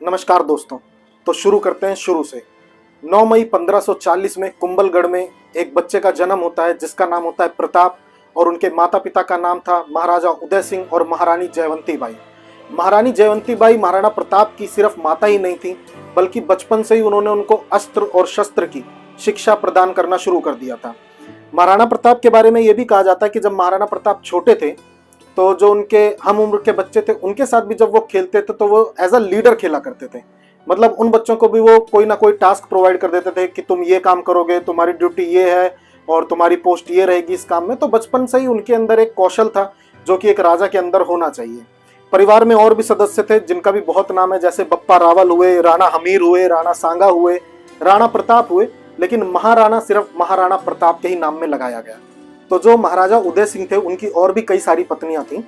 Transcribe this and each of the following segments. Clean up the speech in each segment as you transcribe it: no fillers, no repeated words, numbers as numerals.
नमस्कार दोस्तों। तो शुरू करते हैं शुरू से। 9 मई 1540 में कुंभलगढ़ में एक बच्चे का जन्म होता है जिसका नाम होता है प्रताप, और उनके माता पिता का नाम था महाराजा उदय सिंह और महारानी जयवंती बाई। महारानी जयवंती बाई महाराणा प्रताप की सिर्फ माता ही नहीं थी, बल्कि बचपन से ही उन्होंने उनको अस्त्र और शस्त्र की शिक्षा प्रदान करना शुरू कर दिया था। महाराणा प्रताप के बारे में यह भी कहा जाता है कि जब महाराणा प्रताप छोटे थे तो जो उनके हम उम्र के बच्चे थे उनके साथ भी जब वो खेलते थे तो वो एज अ लीडर खेला करते थे। मतलब उन बच्चों को भी वो कोई ना कोई टास्क प्रोवाइड कर देते थे कि तुम ये काम करोगे, तुम्हारी ड्यूटी ये है और तुम्हारी पोस्ट ये रहेगी इस काम में। तो बचपन से ही उनके अंदर एक कौशल था जो कि एक राजा के अंदर होना चाहिए। परिवार में और भी सदस्य थे जिनका भी बहुत नाम है, जैसे बप्पा रावल हुए, राणा हमीर हुए, राणा सांगा हुए, राणा प्रताप हुए, लेकिन महाराणा सिर्फ महाराणा प्रताप के ही नाम में लगाया गया। तो जो महाराजा उदय सिंह थे उनकी और भी कई सारी पत्नियां थीं।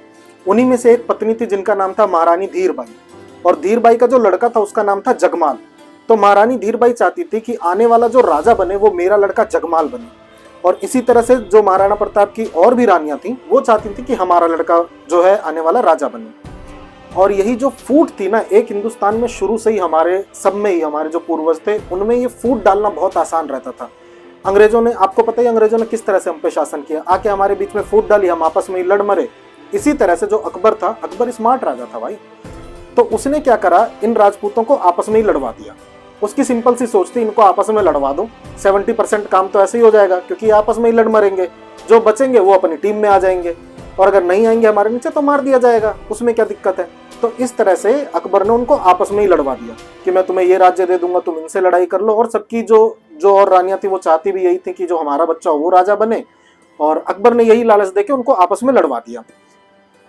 उन्हीं में से एक पत्नी थी जिनका नाम था महारानी धीरबाई, और धीरबाई का जो लड़का था उसका नाम था जगमाल। तो महारानी धीरबाई चाहती थी कि आने वाला जो राजा बने वो मेरा लड़का जगमाल बने, और इसी तरह से जो महाराणा प्रताप की और भी रानियां थीं वो चाहती थी कि हमारा लड़का जो है आने वाला राजा बने। और यही जो फूट थी ना, एक हिंदुस्तान में शुरू से ही हमारे सब में ही हमारे जो पूर्वज थे उनमें ये फूट डालना बहुत आसान रहता था। अंग्रेजों ने, आपको पता ही अंग्रेजों ने किस तरह से हम पे शासन किया, आके हमारे बीच में फूट डाली, हम आपस में ही लड़ मरे। इसी तरह से जो अकबर था, अकबर स्मार्ट राजा था भाई, तो उसने क्या करा, इन राजपूतों को आपस में ही लड़वा दिया। उसकी सिंपल सी सोच थी, इनको आपस में लड़वा दो, 70% काम तो ऐसे ही हो जाएगा क्योंकि आपस में ही लड़ मरेंगे, जो बचेंगे वो अपनी टीम में आ जाएंगे, और अगर नहीं आएंगे हमारे नीचे तो मार दिया जाएगा, उसमें क्या दिक्कत है। तो इस तरह से अकबर ने उनको आपस में ही लड़वा दिया कि मैं तुम्हें ये राज्य दे दूंगा, तुम इनसे लड़ाई कर लो। और सबकी जो और रानियां थी वो चाहती भी यही थी कि जो हमारा बच्चा हो वो राजा बने, और अकबर ने यही लालच देके उनको आपस में लड़वा दिया।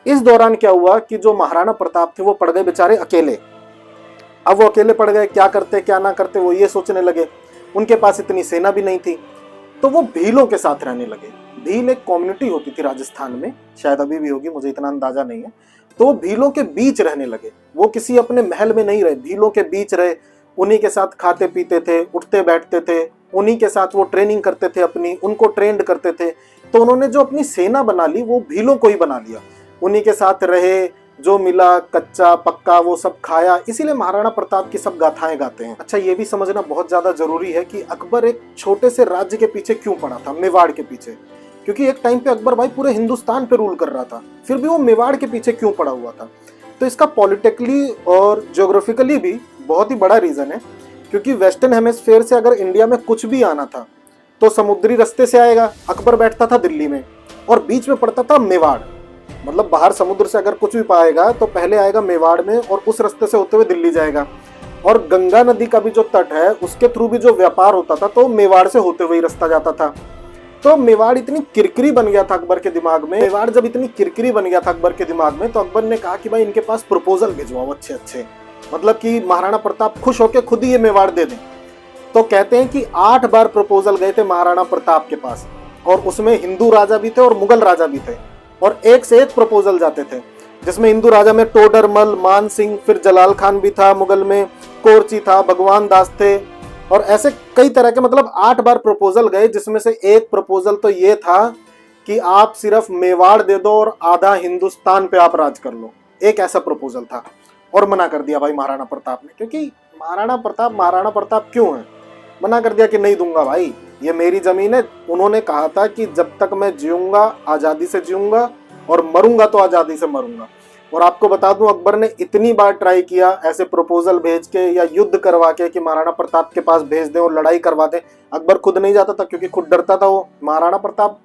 इस दौरान क्या हुआ कि जो महाराणा प्रताप थे वो पड़ गए बेचारे अकेले। अब वो अकेले पड़ गए, क्या करते क्या ना करते वो ये सोचने लगे। उनके पास इतनी सेना भी नहीं थी, तो वो भीलों के साथ रहने लगे। भील एक कम्युनिटी होती थी राजस्थान में, शायद अभी भी होगी, मुझे इतना अंदाजा नहीं है। तो वो भीलों के बीच रहने लगे, वो किसी अपने महल में नहीं रहे, भीलों के बीच रहे। उन्हीं के साथ खाते पीते थे, उठते बैठते थे, उन्हीं के साथ वो ट्रेनिंग करते थे अपनी, उनको ट्रेंड करते थे। तो उन्होंने जो अपनी सेना बना ली वो भीलों को ही बना लिया, उन्हीं के साथ रहे, जो मिला कच्चा पक्का वो सब खाया। इसीलिए महाराणा प्रताप की सब गाथाएं गाते हैं। अच्छा, ये भी समझना बहुत ज्यादा जरूरी है कि अकबर एक छोटे से राज्य के पीछे क्यों पड़ा था, मेवाड़ के पीछे। क्योंकि एक टाइम पे अकबर भाई पूरे हिंदुस्तान पे रूल कर रहा था, फिर भी वो मेवाड़ के पीछे क्यों पड़ा हुआ था। तो इसका पॉलिटिकली और ज्योग्राफिकली भी बहुत ही बड़ा रीजन है, क्योंकि वेस्टर्न हेमिस्फीयर से अगर इंडिया में कुछ भी आना था तो समुद्री रास्ते से आएगा। अकबर बैठता था दिल्ली में और बीच में पड़ता था मेवाड़, मतलब बाहर समुद्र से अगर कुछ भी पाएगा तो पहले आएगा मेवाड़ में और उस रास्ते से होते हुए दिल्ली जाएगा। और गंगा नदी का भी जो तट है उसके थ्रू भी जो व्यापार होता था तो मेवाड़ से होते हुए ही रास्ता जाता था। तो मेवाड़ इतनी किरकिरी बन गया था अकबर के दिमाग में। मेवाड़ जब इतनी किरकिरी बन गया था अकबर के दिमाग में, तो अकबर ने कहा कि भाई इनके पास प्रपोजल भिजवाओ अच्छे अच्छे, मतलब कि महाराणा प्रताप खुश होकर खुद ही ये मेवाड़ दे दें। तो कहते हैं कि 8 बार प्रपोजल गए थे महाराणा प्रताप के पास, और उसमें हिंदू राजा भी थे और मुगल राजा भी थे, और एक से एक प्रपोजल जाते थे। जिसमें हिंदू राजा में टोडरमल, मान सिंह, फिर जलाल खान भी था, मुगल में कोरची था, भगवान दास थे, और ऐसे कई तरह के, मतलब 8 बार प्रपोजल गए। जिसमें से एक प्रपोजल तो ये था कि आप सिर्फ मेवाड़ दे दो और आधा हिंदुस्तान पे आप राज कर लो, एक ऐसा प्रपोजल था। और मना कर दिया भाई महाराणा प्रताप ने, क्योंकि महाराणा प्रताप क्यों है, मना कर दिया कि नहीं दूंगा भाई, ये मेरी जमीन है। उन्होंने कहा था कि जब तक मैं जीऊंगा आजादी से जीऊंगा और मरूंगा तो आजादी से मरूंगा। और आपको बता दूं, अकबर ने इतनी बार ट्राई किया ऐसे प्रपोजल भेज के या युद्ध करवा के कि महाराणा प्रताप के पास भेज दें और लड़ाई करवा दें। अकबर खुद नहीं जाता था क्योंकि खुद डरता था। वो महाराणा प्रताप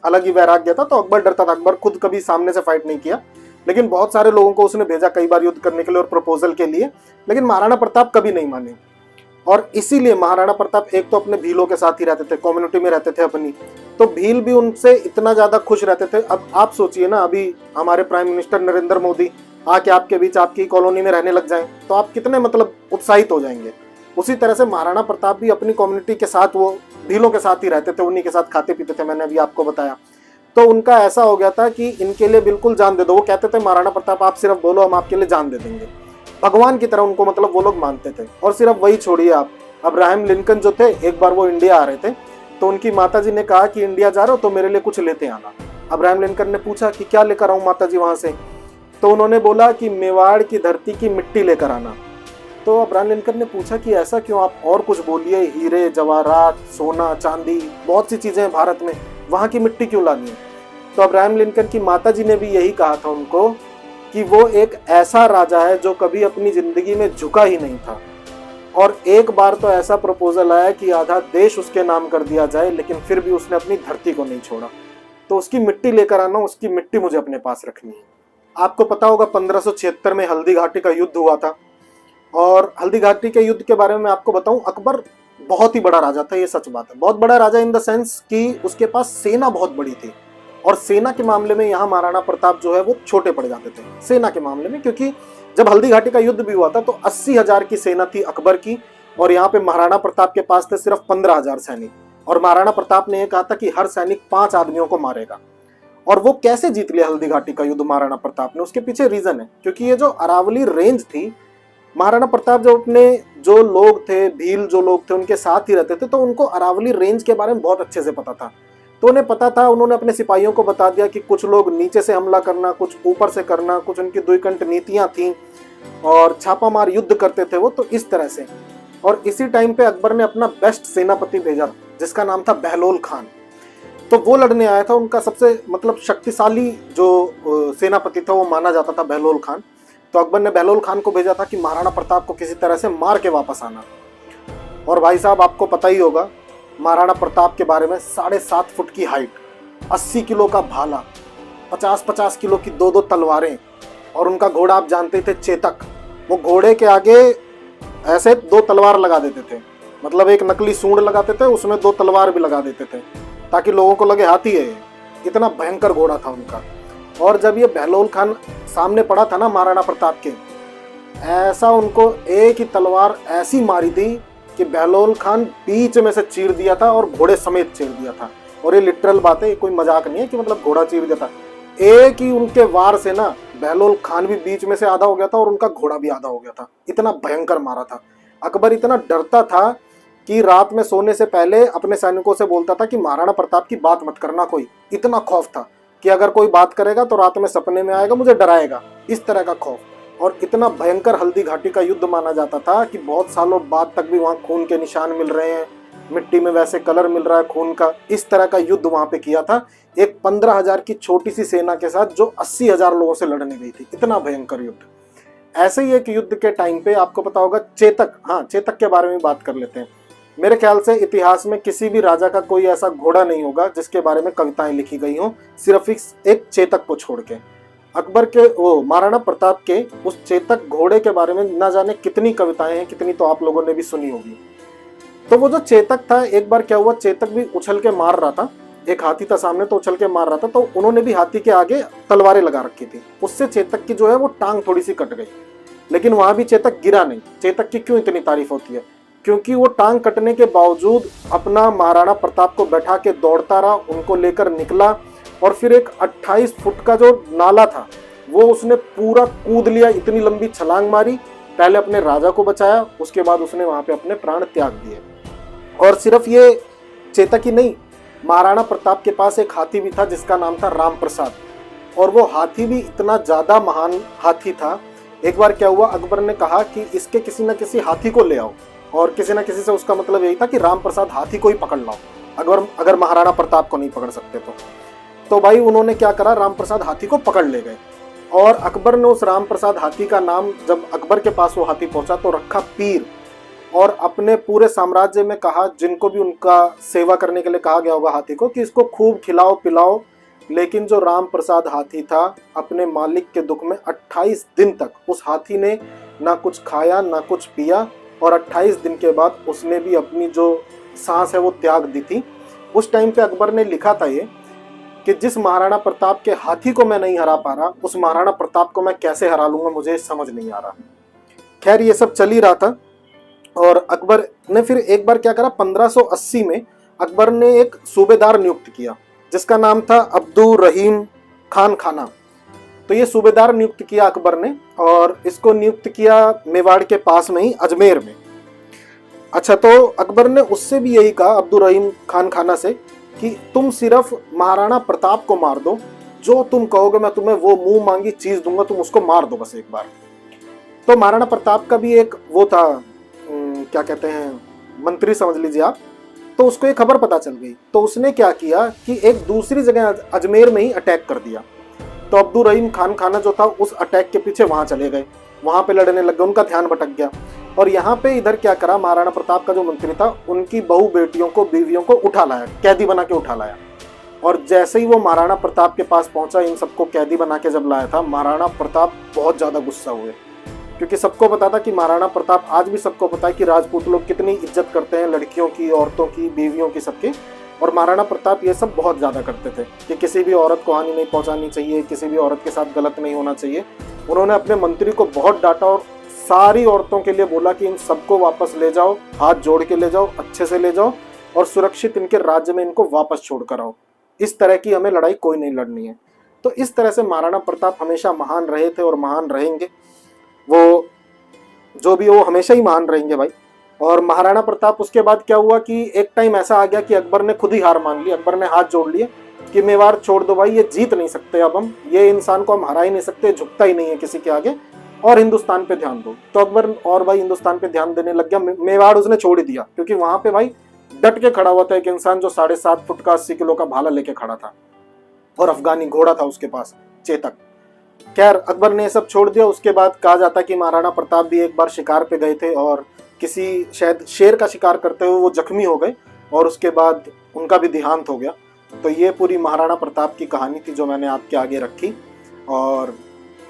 अलग ही वैराग्य था, तो अकबर डरता था। अकबर खुद कभी सामने से फाइट नहीं किया, लेकिन बहुत सारे लोगों को उसने भेजा कई बार युद्ध करने के लिए और प्रपोजल के लिए, लेकिन महाराणा प्रताप कभी नहीं माने। और इसीलिए महाराणा प्रताप एक तो अपने भीलों के साथ ही रहते थे, कम्युनिटी में रहते थे अपनी, तो भील भी उनसे इतना ज्यादा खुश रहते थे। अब आप सोचिए ना, अभी हमारे प्राइम मिनिस्टर नरेंद्र मोदी आके आपके बीच आपकी कॉलोनी में रहने लग जाएं तो आप कितने मतलब उत्साहित हो जाएंगे। उसी तरह से महाराणा प्रताप भी अपनी कम्युनिटी के साथ, वो भीलों के साथ ही रहते थे, उन्हीं के साथ खाते पीते थे, मैंने अभी आपको बताया। तो उनका ऐसा हो गया था कि इनके लिए बिल्कुल जान दे दो। वो कहते थे महाराणा प्रताप आप सिर्फ बोलो, हम आपके लिए जान दे देंगे। भगवान की तरह उनको मतलब वो लोग मानते थे। और सिर्फ वही छोड़िए, आप अब्राहम लिंकन जो थे, एक बार वो इंडिया आ रहे थे तो उनकी माताजी ने कहा कि इंडिया जा रहे हो तो मेरे लिए कुछ लेते आना। अब्राहम लिंकन ने पूछा कि क्या लेकर आऊं माताजी वहां से, तो उन्होंने बोला कि मेवाड़ की धरती की मिट्टी लेकर आना। तो अब्राहम लिंकन ने पूछा कि ऐसा क्यों, आप और कुछ बोलिए, हीरे जवाहरात सोना चांदी बहुत सी चीजें हैं भारत में, वहां की मिट्टी क्यों लानी है। तो अब्राहम लिंकन की माताजी ने भी यही कहा था उनको कि वो एक ऐसा राजा है जो कभी अपनी जिंदगी में झुका ही नहीं था, और एक बार तो ऐसा प्रपोजल आया कि आधा देश उसके नाम कर दिया जाए, लेकिन फिर भी उसने अपनी धरती को नहीं छोड़ा। तो उसकी मिट्टी लेकर आना, उसकी मिट्टी मुझे अपने पास रखनी है। आपको पता होगा 1576 में हल्दी घाटी का युद्ध हुआ था, और हल्दी घाटी के युद्ध के बारे में मैं आपको बताऊं, अकबर बहुत ही बड़ा राजा था, ये सच बात है। बहुत बड़ा राजा इन द सेंस कि उसके पास सेना बहुत बड़ी थी, और सेना के मामले में यहाँ महाराणा प्रताप जो है वो छोटे पड़ जाते थे सेना के मामले में, क्योंकि जब हल्दी घाटी का युद्ध भी हुआ था तो 80,000 की सेना थी अकबर की, और यहाँ पे महाराणा प्रताप के पास थे सिर्फ 15,000 सैनिक। और महाराणा प्रताप ने यह कहा था कि हर सैनिक 5 आदमियों को मारेगा। और वो कैसे जीत लिया हल्दी घाटी का युद्ध महाराणा प्रताप ने, उसके पीछे रीजन है, क्योंकि ये जो अरावली रेंज थी, महाराणा प्रताप जब अपने जो लोग थे, भील जो लोग थे, उनके साथ ही रहते थे, तो उनको अरावली रेंज के बारे में बहुत अच्छे से पता था। तो उन्हें पता था, उन्होंने अपने सिपाहियों को बता दिया कि कुछ लोग नीचे से हमला करना, कुछ ऊपर से करना, कुछ उनकी द्विकंठ नीतियां थीं, और छापामार युद्ध करते थे वो, तो इस तरह से। और इसी टाइम पे अकबर ने अपना बेस्ट सेनापति भेजा जिसका नाम था बहलोल खान। तो वो लड़ने आया था, उनका सबसे मतलब शक्तिशाली जो सेनापति था वो माना जाता था बहलोल खान। तो अकबर ने बहलोल खान को भेजा था कि महाराणा प्रताप को किसी तरह से मार के वापस आना। और भाई साहब आपको पता ही होगा महाराणा प्रताप के बारे में, 7.5 फुट की हाइट, 80 किलो का भाला, 50-50 किलो की 2-2 तलवारें, और उनका घोड़ा आप जानते थे चेतक। वो घोड़े के आगे ऐसे 2 तलवार लगा देते थे, मतलब एक नकली सूंड लगाते थे, उसमें 2 तलवार भी लगा देते थे ताकि लोगों को लगे हाथी है। इतना भयंकर घोड़ा था उनका। और जब ये बहलोल खान सामने पड़ा था ना महाराणा प्रताप के, ऐसा उनको एक ही तलवार ऐसी मारी थी कि बहलोल खान बीच में से चीर दिया था, और घोड़े समेत चीर दिया था। और ये लिटरल बात है, कोई मजाक नहीं है कि मतलब घोड़ा चीर दिया था। एक ही उनके वार से ना बहलोल खान भी बीच में से आधा हो गया था, और उनका घोड़ा भी आधा हो गया था। इतना भयंकर मारा था। अकबर इतना डरता था कि रात में सोने से पहले अपने सैनिकों से बोलता था कि महाराणा प्रताप की बात मत करना कोई। इतना खौफ था कि अगर कोई बात करेगा तो रात में सपने में आएगा, मुझे डराएगा, इस तरह का खौफ। और इतना भयंकर हल्दी घाटी का युद्ध माना जाता था कि बहुत सालों बाद तक भी वहाँ खून के निशान मिल रहे हैं, मिट्टी में वैसे कलर मिल रहा है खून का। इस तरह का युद्ध वहाँ पे किया था एक 15,000 की छोटी सी सेना के साथ, जो 80,000 लोगों से लड़ने गई थी। इतना भयंकर युद्ध। ऐसे ही एक युद्ध के टाइम पे आपको पता होगा चेतक, हाँ चेतक के बारे में बात कर लेते हैं। मेरे ख्याल से इतिहास में किसी भी राजा का कोई ऐसा घोड़ा नहीं होगा जिसके बारे में कविताएं लिखी गई हों, सिर्फ एक चेतक को छोड़ के। अकबर के वो महाराणा प्रताप के उस चेतक घोड़े के बारे में ना जाने कितनी कविताएं हैं, कितनी तो आप लोगों ने भी सुनी होगी। तो वो जो चेतक था, एक बार क्या हुआ, चेतक भी उछल के मार रहा था, एक हाथी था सामने तो उछल के मार रहा था, तो उन्होंने भी हाथी के आगे तलवारें लगा रखी थी। उससे चेतक की जो है वो टांग थोड़ी सी कट गई, लेकिन वहां भी चेतक गिरा नहीं। चेतक की क्यों इतनी तारीफ होती है? क्योंकि वो टांग कटने के बावजूद अपना महाराणा प्रताप को बैठा के दौड़ता रहा, उनको लेकर निकला, और फिर एक 28 फुट का जो नाला था वो उसने पूरा कूद लिया, इतनी लंबी छलांग मारी, पहले अपने राजा को बचाया, उसके बाद उसने वहां पे अपने प्राण त्याग दिए। और सिर्फ ये चेतक ही नहीं, महाराणा प्रताप के पास एक हाथी भी था जिसका नाम था राम प्रसाद, और वो हाथी भी इतना ज्यादा महान हाथी था। एक बार क्या हुआ, अकबर ने कहा कि इसके किसी न किसी हाथी को ले आओ, और किसी न किसी से उसका मतलब यही था कि राम प्रसाद हाथी को ही पकड़ लाओ, अगर महाराणा प्रताप को नहीं पकड़ सकते तो भाई उन्होंने क्या करा, राम प्रसाद हाथी को पकड़ ले गए। और अकबर ने उस राम प्रसाद हाथी का नाम, जब अकबर के पास वो हाथी पहुंचा तो रखा पीर, और अपने पूरे साम्राज्य में कहा, जिनको भी उनका सेवा करने के लिए कहा गया होगा हाथी को, कि इसको खूब खिलाओ पिलाओ। लेकिन जो राम प्रसाद हाथी था, अपने मालिक के दुख में 28 दिन तक उस हाथी ने ना कुछ खाया ना कुछ पिया, और 28 दिन के बाद उसने भी अपनी जो सांस है वो त्याग दी थी। उस टाइम पे अकबर ने लिखा था ये कि जिस महाराणा प्रताप के हाथी को मैं नहीं हरा पा रहा, उस महाराणा प्रताप को मैं कैसे हरा लूंगा, मुझे समझ नहीं आ रहा। खैर ये सब चल ही रहा था, और अकबर ने फिर एक बार क्या करा, 1580 में अकबर ने एक सूबेदार नियुक्त किया जिसका नाम था अब्दुल रहीम खान खाना। तो ये सूबेदार नियुक्त किया अकबर ने, और इसको नियुक्त किया मेवाड़ के पास में ही अजमेर में। अच्छा, तो अकबर ने उससे भी यही कहा, अब्दुल रहीम खान खाना से, कि तुम सिर्फ महाराणा प्रताप को मार दो, जो तुम कहोगे मैं तुम्हें वो मुंह मांगी चीज दूंगा, तुम उसको मार दो बस एक बार। तो महाराणा प्रताप का भी एक वो था, क्या कहते हैं, मंत्री समझ लीजिए आप। तो उसको ये खबर पता चल गई, तो उसने क्या किया कि एक दूसरी जगह अजमेर में ही अटैक कर दिया। तो अब्दुल रहीम खान खाना जो था उस अटैक के पीछे वहां चले गए, वहां पे लड़ने लग गए, उनका ध्यान भटक गया। और यहाँ पे इधर क्या करा, महाराणा प्रताप का जो मंत्री था उनकी बहु बेटियों को, बीवियों को उठा लाया, कैदी बना के उठा लाया। और जैसे ही वो महाराणा प्रताप के पास पहुंचा, इन सबको कैदी बना के जब लाया था, महाराणा प्रताप बहुत ज्यादा गुस्सा हुए, क्योंकि सबको पता था कि महाराणा प्रताप, आज भी सबको पता है कि राजपूत लोग कितनी इज्जत करते हैं लड़कियों की, औरतों की, बीवियों की, सबकी। और महाराणा प्रताप ये सब बहुत ज़्यादा करते थे कि किसी भी औरत को हानि नहीं पहुंचानी चाहिए, किसी भी औरत के साथ गलत नहीं होना चाहिए। उन्होंने अपने मंत्री को बहुत डांटा और सारी औरतों के लिए बोला कि इन सबको वापस ले जाओ, हाथ जोड़ के ले जाओ, अच्छे से ले जाओ और सुरक्षित इनके राज्य में इनको वापस छोड़ कर आओ। इस तरह की हमें लड़ाई कोई नहीं लड़नी है। तो इस तरह से महाराणा प्रताप हमेशा महान रहे थे और महान रहेंगे। वो जो भी, वो हमेशा ही महान रहेंगे भाई। और महाराणा प्रताप उसके बाद क्या हुआ कि एक टाइम ऐसा आ गया कि अकबर ने खुद ही हार मान ली। अकबर ने हाथ जोड़ लिए कि मेवाड़ छोड़ दो भाई, ये जीत नहीं सकते, अब हम ये इंसान को हम हरा ही नहीं सकते, झुकता ही नहीं है किसी के आगे, और हिंदुस्तान पे ध्यान दो। तो अकबर और भाई हिंदुस्तान पे ध्यान देने लग गया। मेवाड़ उसने छोड़ ही दिया, क्योंकि वहां पे भाई डट के खड़ा हुआ था एक इंसान जो 7.5 फुट का 80 किलो का भाला लेके खड़ा था, और अफगानी घोड़ा था उसके पास, चेतक। खैर, अकबर ने सब छोड़ दिया। उसके बाद कहा जाता है कि महाराणा प्रताप भी एक बार शिकार पे गए थे और किसी शायद शेर का शिकार करते हुए वो जख्मी हो गए, और उसके बाद उनका भी देहांत हो गया। तो ये पूरी महाराणा प्रताप की कहानी थी जो मैंने आपके आगे रखी, और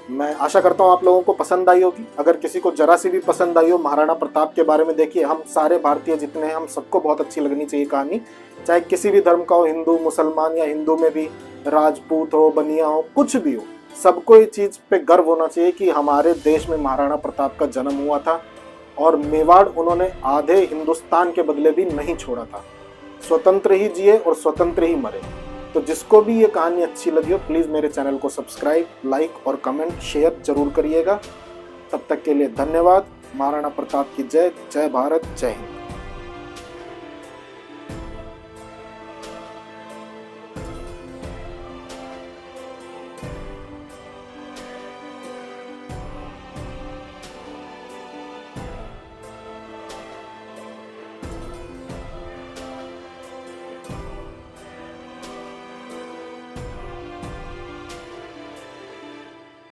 मैं आशा करता हूँ आप लोगों को पसंद आई होगी। अगर किसी को जरा सी भी पसंद आई हो महाराणा प्रताप के बारे में, देखिए हम सारे भारतीय जितने हैं, हम सबको बहुत अच्छी लगनी चाहिए कहानी, चाहे किसी भी धर्म का हो, हिंदू, मुसलमान, या हिंदू में भी राजपूत हो, बनिया हो, कुछ भी हो, सबको ये चीज़ पे गर्व होना चाहिए कि हमारे देश में महाराणा प्रताप का जन्म हुआ था और मेवाड़ उन्होंने आधे हिंदुस्तान के बदले भी नहीं छोड़ा था। स्वतंत्र ही जिए और स्वतंत्र ही मरे। तो जिसको भी ये कहानी अच्छी लगी हो, प्लीज़ मेरे चैनल को सब्सक्राइब, लाइक और कमेंट शेयर जरूर करिएगा। तब तक के लिए धन्यवाद। महाराणा प्रताप की जय। जय भारत, जय हिंद।